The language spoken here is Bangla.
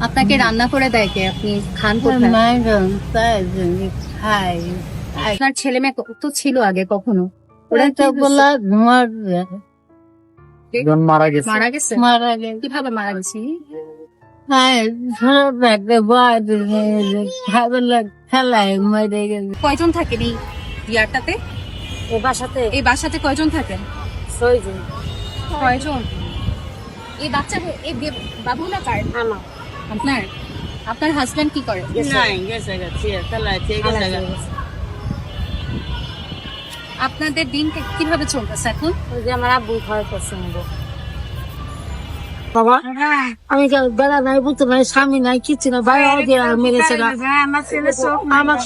আপনাকে রান্না করে দেয় কে? আপনি খান কোথায়? খাই আপনার ছেলে মেয়ে তো ছিল আগে কখনো? ওরা কি বলা ধোঁয়ার মারা গেছে। মারা গেছে? মারা গেছে কিভাবে মারা গেছে? খেলায় মরে গেছে কয়জন থাকেন এই ইয়ারটাতে? এই বাসাতে কয়জন থাকেন? 6 জন কয়জন? এই বাচ্চা এই বাবুলা কার? আপনার আপনার হাজবেন্ড কি করে? নাই গেছে গেছে খেলায় গেছে আপনাদের দিন কিভাবে চলতেছে এখন? ওই যে আমার আব্বু ঘর পছন্দ বাবা আমি বেড়া নাই বুঝতে নাই স্বামী নাই কিছু না ভাই দিয়ে মেরেছে আমার ছেলে আমার